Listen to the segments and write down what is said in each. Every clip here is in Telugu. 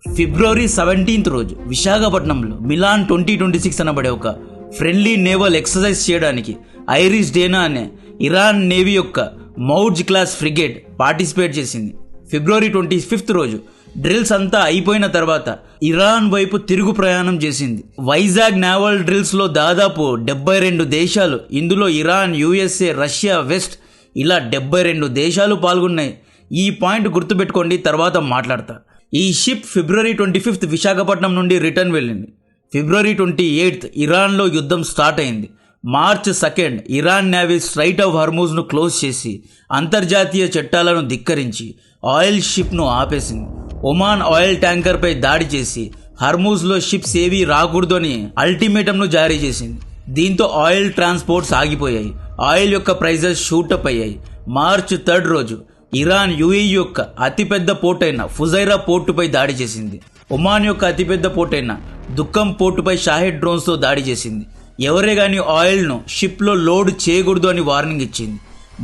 ఫిబ్రవరి 17 రోజు విశాఖపట్నంలో మిలాన్ 2026 అనబడే ఒక ఫ్రెండ్లీ నేవల్ ఎక్సర్సైజ్ చేయడానికి ఐరిస్ డేనా అనే ఇరాన్ నేవీ యొక్క మౌర్జ్ క్లాస్ ఫ్రిగేట్ పార్టిసిపేట్ చేసింది. ఫిబ్రవరి 25 రోజు డ్రిల్స్ అంతా అయిపోయిన తర్వాత ఇరాన్ వైపు తిరుగు ప్రయాణం చేసింది. వైజాగ్ నేవల్ డ్రిల్స్ లో దాదాపు 72 దేశాలు, ఇందులో ఇరాన్, యుఎస్ఏ, రష్యా, వెస్ట్ ఇలా 72 దేశాలు పాల్గొన్నాయి. ఈ పాయింట్ గుర్తుపెట్టుకోండి, తర్వాత మాట్లాడతా. ఈ షిప్ ఫిబ్రవరి 25 విశాఖపట్నం నుండి రిటర్న్ వెళ్ళింది. ఫిబ్రవరి 28 ఇరాన్లో యుద్ధం స్టార్ట్ అయింది. March 2 Iran navy strait of హర్మూజ్ను క్లోజ్ చేసి అంతర్జాతీయ చట్టాలను ధిక్కరించి ఆయిల్ షిప్ను ఆపేసింది. ఒమాన్ ఆయిల్ ట్యాంకర్పై దాడి చేసి హర్మూజ్లో షిప్స్ ఏవీ రాకూడదు అని అల్టిమేటంను జారీ చేసింది. దీంతో ఆయిల్ ట్రాన్స్పోర్ట్స్ ఆగిపోయాయి. ఆయిల్ యొక్క ప్రైజెస్ షూటప్ అయ్యాయి. మార్చ్ 3 రోజు ఇరాన్ యుఏఈ యొక్క అతిపెద్ద పోర్ట్ అయిన ఫుజైరా పోర్టుపై దాడి చేసింది. ఒమాన్ యొక్క అతిపెద్ద పోర్ట్ అయిన దుక్కం పోర్టుపై షాహెడ్ డ్రోన్స్తో దాడి చేసింది. ఎవరే గాని ఆయిల్ను షిప్లో లోడ్ చేయకూడదు అని వార్నింగ్ ఇచ్చింది.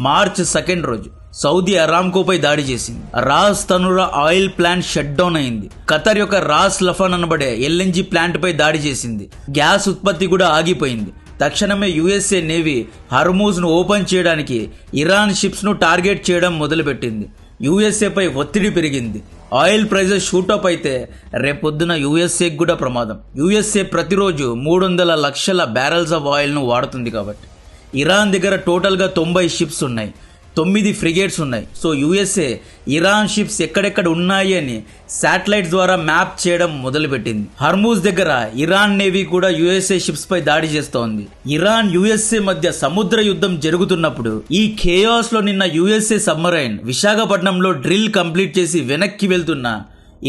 మార్చ్ 2 రోజు సౌదీ అరామ్కోపై దాడి చేసింది. Ras Tanura oil plant shut down అయింది. ఖతర్ యొక్క రాస్ లఫాన్ అనబడే ఎల్ఎన్జీ ప్లాంట్ పై దాడి చేసింది. గ్యాస్ ఉత్పత్తి కూడా ఆగిపోయింది. తక్షణమే యుఎస్ఏ నేవీ హర్మూజ్ను ఓపెన్ చేయడానికి ఇరాన్ షిప్స్ను టార్గెట్ చేయడం మొదలుపెట్టింది. యుఎస్ఏపై ఒత్తిడి పెరిగింది. ఆయిల్ ప్రైజెస్ షూటప్ అయితే రేపొద్దున యుఎస్ఏకి కూడా ప్రమాదం. యుఎస్ఏ ప్రతిరోజు 300 లక్షల బ్యారెల్స్ ఆఫ్ ఆయిల్ను వాడుతుంది. కాబట్టి ఇరాన్ దగ్గర టోటల్గా 90 షిప్స్ ఉన్నాయి, 9 ఫ్రిగేట్స్ ఉన్నాయి. సో యుఎస్ఏ ఇరాన్ షిప్స్ ఎక్కడెక్కడ ఉన్నాయి అని శాటిలైట్ ద్వారా మ్యాప్ చేయడం మొదలుపెట్టింది. హర్మూజ్ దగ్గర ఇరాన్ నేవీ కూడా యుఎస్ఏ షిప్స్ పై దాడి చేస్తోంది. ఇరాన్ యుఎస్ఏ మధ్య సముద్ర యుద్ధం జరుగుతున్నప్పుడు ఈ ఖేయాస్ లో నిన్న యుఎస్ఏ సబ్మరైన్ విశాఖపట్నంలో డ్రిల్ కంప్లీట్ చేసి వెనక్కి వెళ్తున్న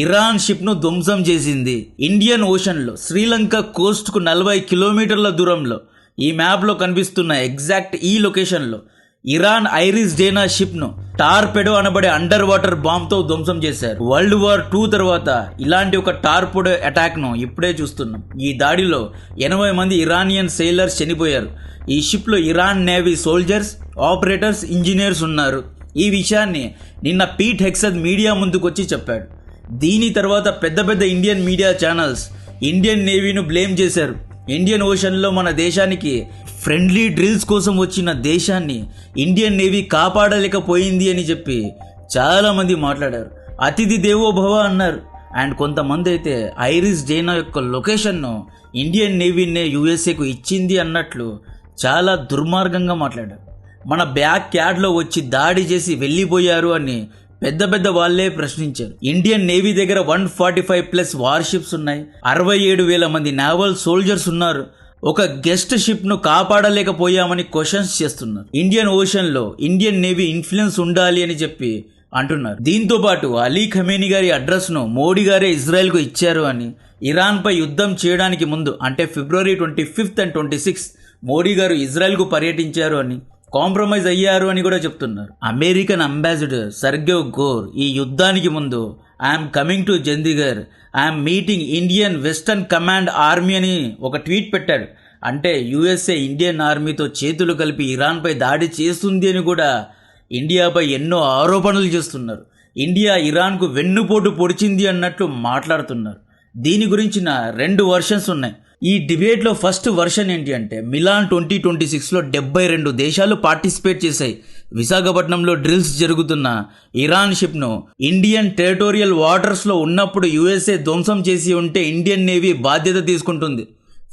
ఇరాన్ షిప్ ను ధ్వంసం చేసింది. ఇండియన్ ఓషన్ లో శ్రీలంక కోస్ట్ కు 40 కిలోమీటర్ల దూరంలో ఈ మ్యాప్ లో కనిపిస్తున్న ఎగ్జాక్ట్ ఈ లొకేషన్ లో ఇరాన్ ఐరిస్ డేనా షిప్ ను టార్పెడో అనబడే అండర్ వాటర్ బాంబ్ తో ధ్వంసం చేశారు. వరల్డ్ వార్ 2 తర్వాత ఇలాంటి ఒక టార్పెడో అటాక్ ను ఇప్పుడే చూస్తున్నాం. ఈ దాడిలో 80 మంది ఇరానియన్ సెయిలర్స్ చనిపోయారు. ఈ షిప్ లో Iran navy soldiers, operators, engineers ఉన్నారు. ఈ విషయాన్ని నిన్న పీట్ హెక్సెత్ మీడియా ముందుకొచ్చి చెప్పాడు. దీని తర్వాత పెద్ద పెద్ద ఇండియన్ మీడియా ఛానల్స్ ఇండియన్ నేవీను బ్లేమ్ చేశారు. ఇండియన్ ఓషన్ లో మన దేశానికి ఫ్రెండ్లీ డ్రిల్స్ కోసం వచ్చిన దేశాన్ని ఇండియన్ నేవీ కాపాడలేకపోయింది అని చెప్పి చాలా మంది మాట్లాడారు. అతిథి దేవో భవ అన్నారు. అండ్ కొంతమంది అయితే ఐరిస్ డేనా యొక్క లొకేషన్ను ఇండియన్ నేవీనే యుఎస్ఏకు ఇచ్చింది అన్నట్లు చాలా దుర్మార్గంగా మాట్లాడారు. మన బ్యాక్ యార్డ్లో వచ్చి దాడి చేసి వెళ్ళిపోయారు అని పెద్ద పెద్ద వాళ్లే ప్రశ్నించారు. ఇండియన్ నేవీ దగ్గర 145+ వార్షిప్స్ ఉన్నాయి, 67,000 మంది నేవల్ సోల్జర్స్ ఉన్నారు. ఒక గెస్ట్ షిప్ ను కాపాడలేకపోయామని క్వశ్చన్స్ చేస్తున్నారు. ఇండియన్ ఓషన్ లో ఇండియన్ నేవీ ఇన్ఫ్లుయెన్స్ ఉండాలి అని చెప్పి అంటున్నారు. దీంతో పాటు అలీ ఖమేనీ గారి అడ్రస్ ను మోడీ గారే ఇజ్రాయెల్ కు ఇచ్చారు అని, ఇరాన్ పై యుద్ధం చేయడానికి ముందు అంటే ఫిబ్రవరి 25 అండ్ 26 మోడీ గారు ఇజ్రాయెల్ కు పర్యటించారు అని, కాంప్రమైజ్ అయ్యారు అని కూడా చెప్తున్నారు. అమెరికన్ అంబాసిడర్ సర్గేవ్ గోర్ ఈ యుద్ధానికి ముందు I'm coming to Chandigarh, I'm meeting Indian western command army అని ఒక ట్వీట్ పెట్టాడు. అంటే యుఎస్ఏ ఇండియన్ ఆర్మీతో చేతులు కలిపి ఇరాన్ పై దాడి చేస్తుంది అని కూడా ఇండియాపై ఎన్నో ఆరోపణలు చేస్తున్నారు. ఇండియా ఇరాన్కు వెన్నుపోటు పొడిచింది అన్నట్లు మాట్లాడుతున్నారు. దీని గురించిన 2 వర్షన్స్ ఉన్నాయి. ఈ డిబేట్లో ఫస్ట్ వర్షన్ ఏంటి అంటే మిలాన్ 2026లో 72 దేశాలు పార్టిసిపేట్ చేశాయి. విశాఖపట్నంలో డ్రిల్స్ జరుగుతున్న ఇరాన్ షిప్ ను ఇండియన్ టెరిటోరియల్ వాటర్స్ లో ఉన్నప్పుడు యుఎస్ఏ ధ్వంసం చేసి ఉంటే ఇండియన్ నేవీ బాధ్యత తీసుకుంటుంది.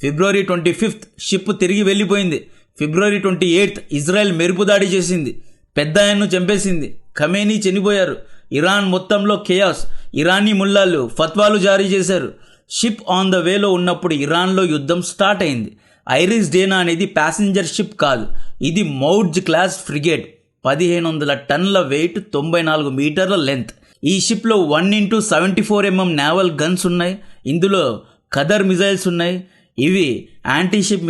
ఫిబ్రవరి 25 షిప్ తిరిగి వెళ్ళిపోయింది. ఫిబ్రవరి 28 ఇజ్రాయెల్ మెరుపు దాడి చేసింది, పెద్ద ఆయన్ను చంపేసింది, ఖమేనీ చనిపోయారు. ఇరాన్ మొత్తంలో ఖేయాస్. ఇరానీ ముల్లాలు ఫత్వాలు జారీ చేశారు. షిప్ ఆన్ ద వేలో ఉన్నప్పుడు ఇరాన్లో యుద్ధం స్టార్ట్ అయింది. ఐరిస్ డేనా అనేది ప్యాసింజర్ షిప్ కాదు, ఇది మౌర్జ్ క్లాస్ ఫ్రిగేట్. 1500 టన్నుల వెయిట్, 94 మీటర్ల లెంత్. ఈ షిప్లో 1x74mm నేవల్ గన్స్ ఉన్నాయి. ఇందులో ఖదర్ మిజైల్స్ ఉన్నాయి. ఇవి యాంటీ షిప్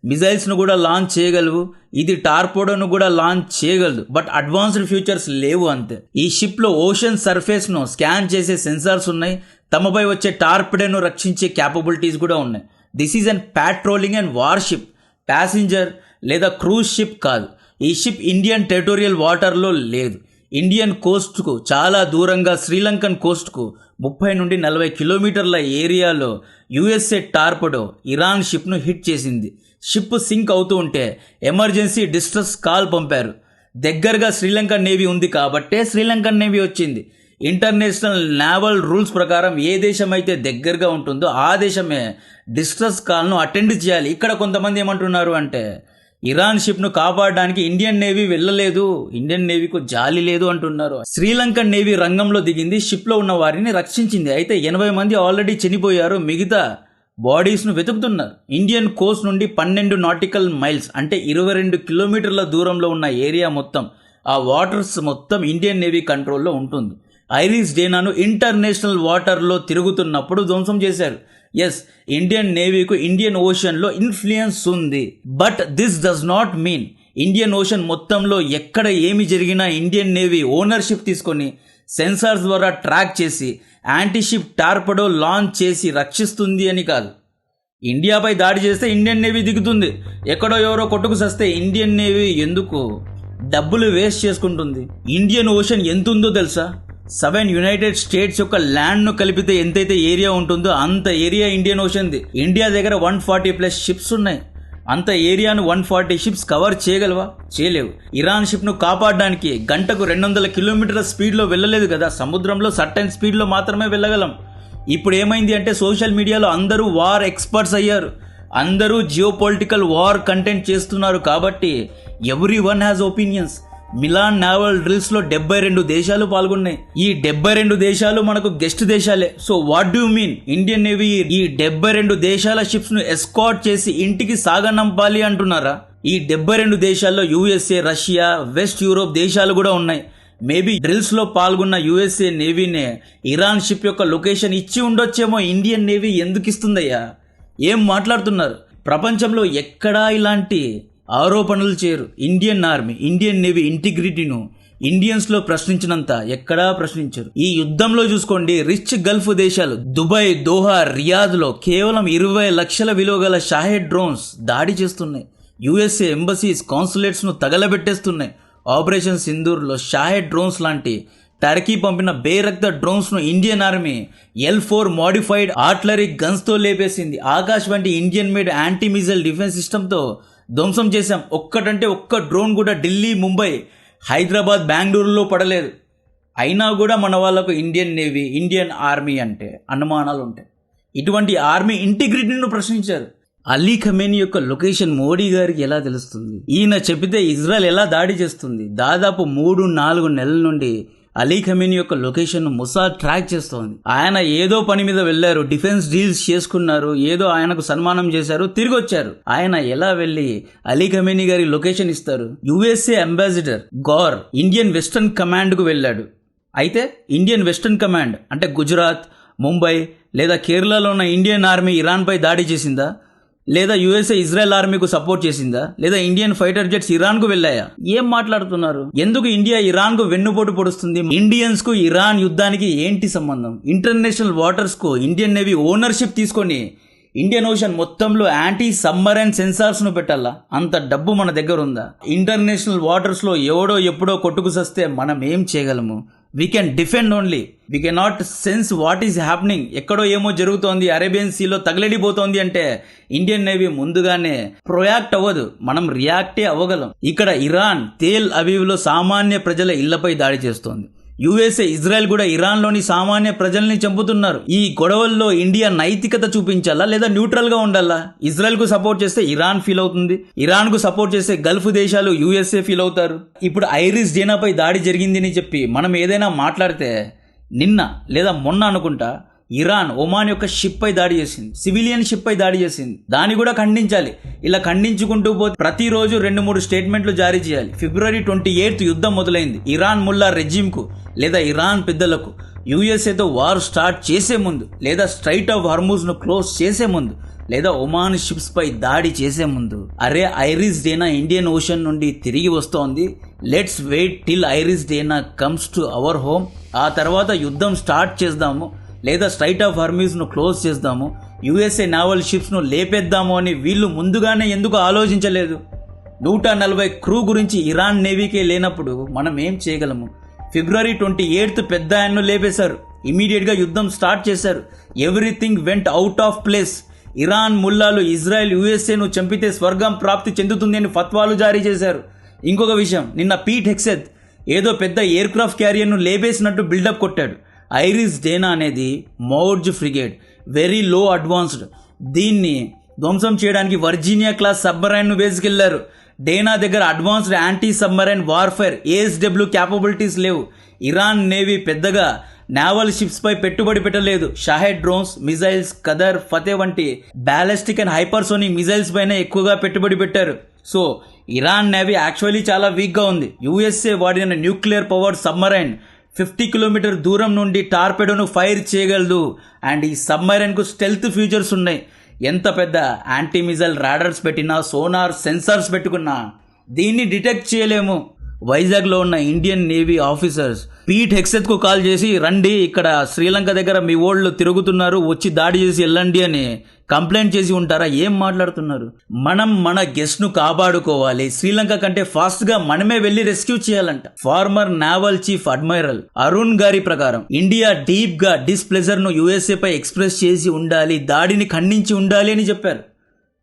మిజైల్స్ను కూడా లాంచ్ చేయగలవు. ఇది టార్పెడోను కూడా లాంచ్ చేయగలదు, బట్ అడ్వాన్స్డ్ ఫ్యూచర్స్ లేవు అంతే. ఈ షిప్లో ఓషన్ సర్ఫేస్ను స్కాన్ చేసే సెన్సార్స్ ఉన్నాయి. తమపై వచ్చే టార్పెడోను రక్షించే క్యాపబిలిటీస్ కూడా ఉన్నాయి. This is an patrolling and war ship, passenger లేదా క్రూజ్ షిప్ కాదు. ఈ షిప్ ఇండియన్ టెరిటోరియల్ వాటర్లో లేదు. ఇండియన్ కోస్ట్కు చాలా దూరంగా శ్రీలంకన్ కోస్ట్కు 30 నుండి 40 కిలోమీటర్ల ఏరియాలో యుఎస్ఏ టార్పెడో ఇరాన్ షిప్ను హిట్ చేసింది. షిప్ సింక్ అవుతూ ఉంటే ఎమర్జెన్సీ డిస్ట్రెస్ కాల్ పంపారు. దగ్గరగా శ్రీలంకన్ నేవీ ఉంది కాబట్టే శ్రీలంకన్ నేవీ వచ్చింది. ఇంటర్నేషనల్ నేవల్ రూల్స్ ప్రకారం ఏ దేశం అయితే దగ్గరగా ఉంటుందో ఆ దేశమే డిస్ట్రెస్ కాల్ను అటెండ్ చేయాలి. ఇక్కడ కొంతమంది ఏమంటున్నారు అంటే ఇరాన్ షిప్ను కాపాడడానికి ఇండియన్ నేవీ వెళ్ళలేదు, ఇండియన్ నేవీకు జాలి లేదు అంటున్నారు. శ్రీలంకన్ నేవీ రంగంలో దిగింది, షిప్లో ఉన్న వారిని రక్షించింది. అయితే 80 మంది ఆల్రెడీ చనిపోయారు, మిగతా బాడీస్ను వెతుకుతున్నారు. ఇండియన్ కోస్ట్ నుండి 12 నాటికల్ మైల్స్ అంటే 22 కిలోమీటర్ల దూరంలో ఉన్న ఏరియా మొత్తం, ఆ వాటర్స్ మొత్తం ఇండియన్ నేవీ కంట్రోల్లో ఉంటుంది. ఐరిస్ డేనాను ఇంటర్నేషనల్ వాటర్లో తిరుగుతున్నప్పుడు ధ్వంసం చేశారు. ఎస్, ఇండియన్ నేవీకు ఇండియన్ ఓషన్లో ఇన్ఫ్లుయెన్స్ ఉంది. But this does not mean Indian ocean మొత్తంలో ఎక్కడ ఏమి జరిగినా ఇండియన్ నేవీ ఓనర్షిప్ తీసుకొని సెన్సార్స్ ద్వారా ట్రాక్ చేసి యాంటీషిప్ టార్పెడో లాంచ్ చేసి రక్షిస్తుంది అని కాదు. ఇండియాపై దాడి చేస్తే ఇండియన్ నేవీ దిగుతుంది. ఎక్కడో ఎవరో కొట్టుకు సస్తే ఇండియన్ నేవీ ఎందుకు డబ్బులు వేస్ట్ చేసుకుంటుంది? ఇండియన్ ఓషన్ ఎంత ఉందో తెలుసా? 7 యునైటెడ్ స్టేట్స్ యొక్క ల్యాండ్ను కలిపితే ఎంతైతే ఏరియా ఉంటుందో అంత ఏరియా ఇండియన్ ఓషన్ది. ఇండియా దగ్గర 140+ షిప్స్ ఉన్నాయి. అంత ఏరియాను 140 షిప్స్ కవర్ చేయగలవా? చేయలేవు. ఇరాన్ షిప్ను కాపాడడానికి గంటకు 200 కిలోమీటర్ల స్పీడ్లో వెళ్ళలేదు కదా, సముద్రంలో సర్టెన్ స్పీడ్లో మాత్రమే వెళ్ళగలం. ఇప్పుడు ఏమైంది అంటే సోషల్ మీడియాలో అందరూ వార్ ఎక్స్పర్ట్స్ అయ్యారు, అందరూ జియో పొలిటికల్ వార్ కంటెంట్ చేస్తున్నారు. కాబట్టి everyone has opinions. Milan naval drills లో 72 దేశాలు పాల్గొన్నాయి. ఈ 72 దేశాలు మనకు గెస్ట్ దేశాలే. So what do mean Indian navy ఈ 72 దేశాల షిప్స్ ను ఎస్కార్ట్ చేసి ఇంటికి సాగనంపాలి అంటున్నారా? ఈ 72 దేశాల్లో యుఎస్ఏ, రష్యా, వెస్ట్ యూరోప్ దేశాలు కూడా ఉన్నాయి. మేబీ డ్రిల్స్ లో పాల్గొన్న యుఎస్ఏ నేవీనే ఇరాన్ షిప్ యొక్క లొకేషన్ ఇచ్చి ఉండొచ్చేమో. ఇండియన్ నేవీ ఎందుకు ఇస్తుందయ్యా? ఏం మాట్లాడుతున్నారు? ప్రపంచంలో ఎక్కడా ఇలాంటి ఆరోపణలు చేయరు. ఇండియన్ ఆర్మీ, ఇండియన్ నేవీ ఇంటిగ్రిటీను ఇండియన్స్లో ప్రశ్నించినంత ఎక్కడా ప్రశ్నించరు. ఈ యుద్ధంలో చూసుకోండి, రిచ్ గల్ఫ్ దేశాలు దుబాయ్, దోహా, రియాద్లో కేవలం 20 లక్షల విలువ గల షాహెడ్ డ్రోన్స్ దాడి చేస్తున్నాయి. యుఎస్ఏ ఎంబసీస్, కాన్సులేట్స్ను తగలబెట్టేస్తున్నాయి. ఆపరేషన్ సింధూర్లో షాహెడ్ డ్రోన్స్ లాంటి టర్కీ పంపిన బేరక్త డ్రోన్స్ను Indian army L4 modified artillery గన్స్తో లేపేసింది. ఆకాశ్ వంటి Indian made anti missile defence సిస్టమ్తో ధ్వంసం చేశాం. ఒక్కటంటే ఒక్క డ్రోన్ కూడా ఢిల్లీ, ముంబై, హైదరాబాద్, బెంగళూరులో పడలేదు. అయినా కూడా మన వాళ్ళకు ఇండియన్ నేవీ, ఇండియన్ ఆర్మీ అంటే అనుమానాలు ఉంటాయి. ఇటువంటి ఆర్మీ ఇంటిగ్రిటీను ప్రశ్నించారు. అలీ ఖమేనీ యొక్క లొకేషన్ మోడీ గారికి ఎలా తెలుస్తుంది? ఈయన చెప్పితే ఇజ్రాయెల్ ఎలా దాడి చేస్తుంది? దాదాపు 3-4 నెలల నుండి అలీ ఖమేనీ యొక్క లొకేషన్ మొసాద్ ట్రాక్ చేస్తోంది. ఆయన ఏదో పని మీద వెళ్లారు, డిఫెన్స్ డీల్స్ చేసుకున్నారు, ఏదో ఆయనకు సన్మానం చేశారు, తిరిగి వచ్చారు. ఆయన ఎలా వెళ్లి అలీ ఖమేనీ గారి లొకేషన్ ఇస్తారు? USA ambassador Gor Indian western command కు వెళ్ళాడు. అయితే ఇండియన్ వెస్టర్న్ కమాండ్ అంటే గుజరాత్, ముంబై లేదా కేరళలో ఉన్న ఇండియన్ ఆర్మీ ఇరాన్ పై దాడి చేసిందా? లేదా యుఎస్ఏ ఇజ్రాయెల్ ఆర్మీకు సపోర్ట్ చేసిందా? లేదా ఇండియన్ ఫైటర్ జెట్స్ ఇరాన్ కు వెళ్ళాయా? ఏం మాట్లాడుతున్నారు? ఎందుకు ఇండియా ఇరాన్ కు వెన్నుపోటు పొడుస్తుంది? ఇండియన్స్ కు ఇరాన్ యుద్ధానికి ఏంటి సంబంధం? ఇంటర్నేషనల్ వాటర్స్ కు ఇండియన్ నేవీ ఓనర్షిప్ తీసుకొని ఇండియన్ ఓషన్ మొత్తంలో యాంటీ సబ్మరైన్ సెన్సార్స్ ను పెట్టాలా? అంత డబ్బు మన దగ్గర ఉందా? ఇంటర్నేషనల్ వాటర్స్ లో ఎవడో ఎప్పుడో కొట్టుకు సస్తే మనం ఏం చేయగలము? We can defend only, we cannot sense what is happening. ఎక్కడో ఏమో జరుగుతోంది, అరేబియన్ సీలో తగలడిపోతోంది అంటే ఇండియన్ నేవీ ముందుగానే ప్రొయాక్ట్ అవ్వదు, మనం రియాక్టే అవ్వగలం. ఇక్కడ ఇరాన్ తేల్ అవీవ్ లో సామాన్య ప్రజల ఇళ్లపై దాడి చేస్తోంది. యుఎస్ఏ, ఇజ్రాయెల్ కూడా ఇరాన్లోని సామాన్య ప్రజల్ని చంపుతున్నారు. ఈ గొడవల్లో ఇండియా నైతికత చూపించాలా లేదా న్యూట్రల్ గా ఉండాలా? ఇజ్రాయెల్ కు సపోర్ట్ చేస్తే ఇరాన్ ఫీల్ అవుతుంది, ఇరాన్ కు సపోర్ట్ చేస్తే గల్ఫ్ దేశాలు, యుఎస్ఏ ఫీల్ అవుతారు. ఇప్పుడు ఐరిస్ డేనాపై దాడి జరిగింది అని చెప్పి మనం ఏదైనా మాట్లాడితే, నిన్న లేదా మొన్న అనుకుంటా ఇరాన్ ఒమాన్ యొక్క షిప్ పై దాడి చేసింది, సివిలియన్ షిప్ పై దాడి చేసింది. దాన్ని కూడా ఖండించాలి. ఇలా ఖండించుకుంటూ పోతే ప్రతిరోజు 2-3 స్టేట్మెంట్లు జారీ చేయాలి. ఫిబ్రవరి 28 యుద్ధం మొదలైంది. ఇరాన్ ముల్లా రెజ్జిమ్ కు లేదా ఇరాన్ పెద్దలకు యుఎస్ఏతో వార్ స్టార్ట్ చేసే ముందు, లేదా స్ట్రైట్ ఆఫ్ హార్మూజ్ ను క్లోజ్ చేసే ముందు, లేదా ఒమాన్ షిప్స్ పై దాడి చేసే ముందు, అరే ఐరిస్ డేనా ఇండియన్ ఓషన్ నుండి తిరిగి వస్తోంది, let's wait till IRIS Dena comes to our home, ఆ తర్వాత యుద్ధం స్టార్ట్ చేద్దాము, లేదా స్ట్రైట్ ఆఫ్ హార్మూజ్ ను క్లోజ్ చేద్దాము, యుఎస్ఏ నావల్ షిప్స్ ను లేపేద్దాము అని వీళ్ళు ముందుగానే ఎందుకు ఆలోచించలేదు? 140 క్రూ గురించి ఇరాన్ నేవీకే లేనప్పుడు మనం ఏం చేయగలము? ఫిబ్రవరి 28 పెద్ద ఆయన్ను లేపేశారు. ఇమీడియట్ గా యుద్ధం స్టార్ట్ చేశారు. Everything went out of place. Iran ముల్లాలు ఇజ్రాయెల్ యుఎస్ఏను చంపితే స్వర్గం ప్రాప్తి చెందుతుంది అని ఫత్వాలు జారీ చేశారు. ఇంకొక విషయం, నిన్న పీట్ హెక్సెత్ ఏదో పెద్ద ఎయిర్ క్రాఫ్ట్ క్యారియర్ను లేపేసినట్టు బిల్డప్ కొట్టాడు. ఐరిస్ డేనా అనేది మౌర్జ్ ఫ్రిగేట్, వెరీ లో అడ్వాన్స్డ్. దీన్ని ధ్వంసం చేయడానికి వర్జీనియా క్లాస్ సబ్మరైన్ను వేసుకెళ్లారు. డేనా దగ్గర advanced anti submarine warfare ASW capabilities లేవు. ఇరాన్ నేవీ పెద్దగా నావల్ షిప్స్ పై పెట్టుబడి పెట్టలేదు. Shahed drones, missiles, khaddar, Fateh వంటి బ్యాలిస్టిక్ అండ్ హైపర్సోనిక్ మిజైల్స్ పైన ఎక్కువగా పెట్టుబడి పెట్టారు. సో ఇరాన్ నేవీ యాక్చువల్లీ చాలా వీక్గా ఉంది. యుఎస్ఏ వాడిన న్యూక్లియర్ పవర్డ్ సబ్మరైన్ 50 కిలోమీటర్ దూరం నుండి టార్పెడోను ఫైర్ చేయగలదు. అండ్ ఈ సబ్మరైన్కు స్టెల్త్ ఫీచర్స్ ఉన్నాయి. ఎంత పెద్ద యాంటీ మిజైల్ రాడర్స్ పెట్టినా, సోనార్ సెన్సార్స్ పెట్టుకున్నా దీన్ని డిటెక్ట్ చేయలేము. వైజాగ్లో ఉన్న ఇండియన్ నేవీ ఆఫీసర్స్ పీట్ హెక్సెత్కు కాల్ చేసి, రండి ఇక్కడ శ్రీలంక దగ్గర మీ ఓళ్ళు తిరుగుతున్నారు, వచ్చి దాడి చేసి వెళ్ళండి అని కంప్లైంట్ చేసి ఉంటారా? ఏం మాట్లాడుతున్నారు? మనం మన గెస్ట్ ను కాపాడుకోవాలి. శ్రీలంక కంటే ఫాస్ట్ గా మనమే వెళ్లి రెస్క్యూ చేయాలంట. Former naval chief admiral Arun గారి ప్రకారం ఇండియా డీప్ గా డిస్ప్లెజర్ ను యుఎస్ఏ పై ఎక్స్ప్రెస్ చేసి ఉండాలి, దాడిని ఖండించి ఉండాలి అని చెప్పారు.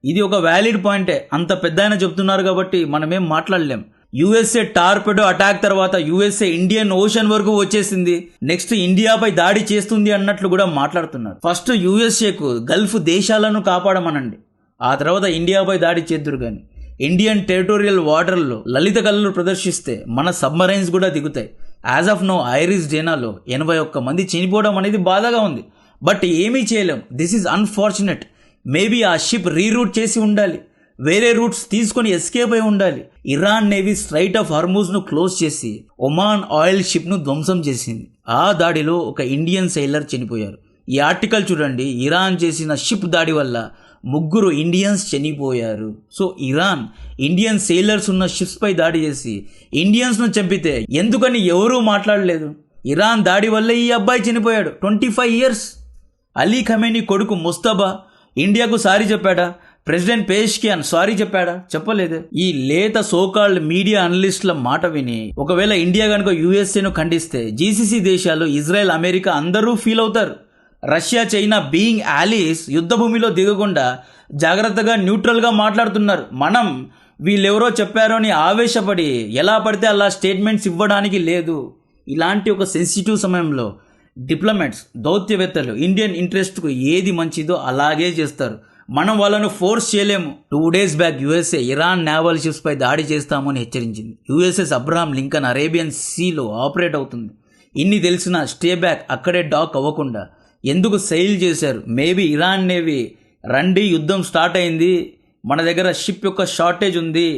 ఇది ఒక వ్యాలిడ్ పాయింటే. అంత పెద్ద ఆయన చెప్తున్నారు కాబట్టి మనమేం మాట్లాడలేం. యుఎస్ఏ టార్పెడో అటాక్ తర్వాత యుఎస్ఏ ఇండియన్ ఓషన్ వరకు వచ్చేసింది, నెక్స్ట్ ఇండియాపై దాడి చేస్తుంది అన్నట్లు కూడా మాట్లాడుతున్నారు. ఫస్ట్ యుఎస్ఏకు గల్ఫ్ దేశాలను కాపాడమనండి, ఆ తర్వాత ఇండియాపై దాడి చేద్దురు. కానీ ఇండియన్ టెరిటోరియల్ వాటర్లో లలిత కళలు ప్రదర్శిస్తే మన సబ్మరైన్స్ కూడా దిగుతాయి. యాజ్ ఆఫ్ నో ఐరిస్ డేనాలో 81 మంది చనిపోవడం అనేది బాధగా ఉంది. బట్ ఏమీ చేయలేం. This is unfortunate. మేబీ ఆ షిప్ రీరూట్ చేసి ఉండాలి, వేరే రూట్స్ తీసుకొని ఎస్కేప్ అయి ఉండాలి. Iran navy strait of Hormuz ను క్లోజ్ చేసి ఒమాన్ ఆయిల్ షిప్ ను ధ్వంసం చేసింది. ఆ దాడిలో ఒక ఇండియన్ సెయిలర్ చనిపోయారు. ఈ ఆర్టికల్ చూడండి. ఇరాన్ చేసిన షిప్ దాడి వల్ల 3 ఇండియన్స్ చనిపోయారు. సో ఇరాన్ ఇండియన్ సెయిలర్స్ ఉన్న షిప్స్ పై దాడి చేసి ఇండియన్స్ ను చంపితే ఎందుకని ఎవరూ మాట్లాడలేదు. ఇరాన్ దాడి వల్ల ఈ అబ్బాయి చనిపోయాడు. 25 years. అలీ ఖమేనీ కొడుకు ముస్తబా ఇండియాకు సారీ చెప్పాడా? ప్రెసిడెంట్ పేష్కియాన్ సారీ చెప్పాడా? చెప్పలేదు. ఈ లేత సోకాల్డ్ మీడియా అనలిస్టుల మాట విని ఒకవేళ ఇండియా కనుక యుఎస్ఏను ఖండిస్తే జీసీసీ దేశాలు, ఇజ్రాయెల్, అమెరికా అందరూ ఫీల్ అవుతారు. రష్యా, చైనా బీయింగ్ ఆలీస్ యుద్ధ భూమిలో దిగకుండా జాగ్రత్తగా న్యూట్రల్గా మాట్లాడుతున్నారు. మనం వీళ్ళెవరో చెప్పారో అని ఆవేశపడి ఎలా పడితే అలా స్టేట్మెంట్స్ ఇవ్వడానికి లేదు. ఇలాంటి ఒక సెన్సిటివ్ సమయంలో డిప్లొమాట్స్, దౌత్యవేత్తలు ఇండియన్ ఇంట్రెస్ట్కు ఏది మంచిదో అలాగే చేస్తారు. మనం వాళ్ళను ఫోర్స్ చేయలేము. 2 days back USA Iran naval ships పై దాడి చేస్తామని హెచ్చరించింది. యుఎస్ఎస్ అబ్రహాం లింకన్ అరేబియన్ సీలో ఆపరేట్ అవుతుంది. ఇన్ని తెలిసినా స్టే బ్యాక్, అక్కడే డాక్ అవ్వకుండా ఎందుకు సెయిల్ చేశారు? మేబీ ఇరాన్ నేవీ రండి యుద్ధం స్టార్ట్ అయింది, మన దగ్గర షిప్ యొక్క షార్టేజ్ ఉంది,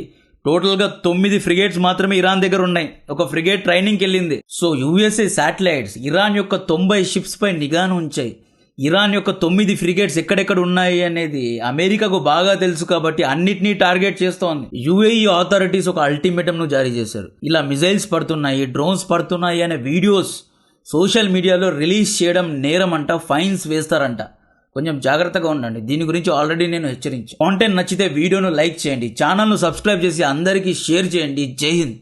టోటల్గా 9 ఫ్రిగేట్స్ మాత్రమే ఇరాన్ దగ్గర ఉన్నాయి, ఒక ఫ్రిగేట్ ట్రైనింగ్కి వెళ్ళింది. సో యుఎస్ఏ శాటిలైట్స్ ఇరాన్ యొక్క 90 షిప్స్ పై నిఘాను ఉంచాయి. ఇరాన్ యొక్క 9 ఫ్రిగేట్స్ ఎక్కడెక్కడ ఉన్నాయి అనేది అమెరికాకు బాగా తెలుసు కాబట్టి అన్నిటినీ టార్గెట్ చేస్తోంది. యుఏఈ అథారిటీస్ ఒక అల్టిమేటంను జారీ చేశారు. ఇలా మిజైల్స్ పడుతున్నాయి, డ్రోన్స్ పడుతున్నాయి అనే వీడియోస్ సోషల్ మీడియాలో రిలీజ్ చేయడం నేరం అంట, ఫైన్స్ వేస్తారంట. కొంచెం జాగ్రత్తగా ఉండండి. దీని గురించి ఆల్రెడీ నేను హెచ్చరించాను. కాంటెంట్ నచ్చితే వీడియోను లైక్ చేయండి, ఛానల్ను సబ్స్క్రైబ్ చేసి అందరికీ షేర్ చేయండి. జై హింద్.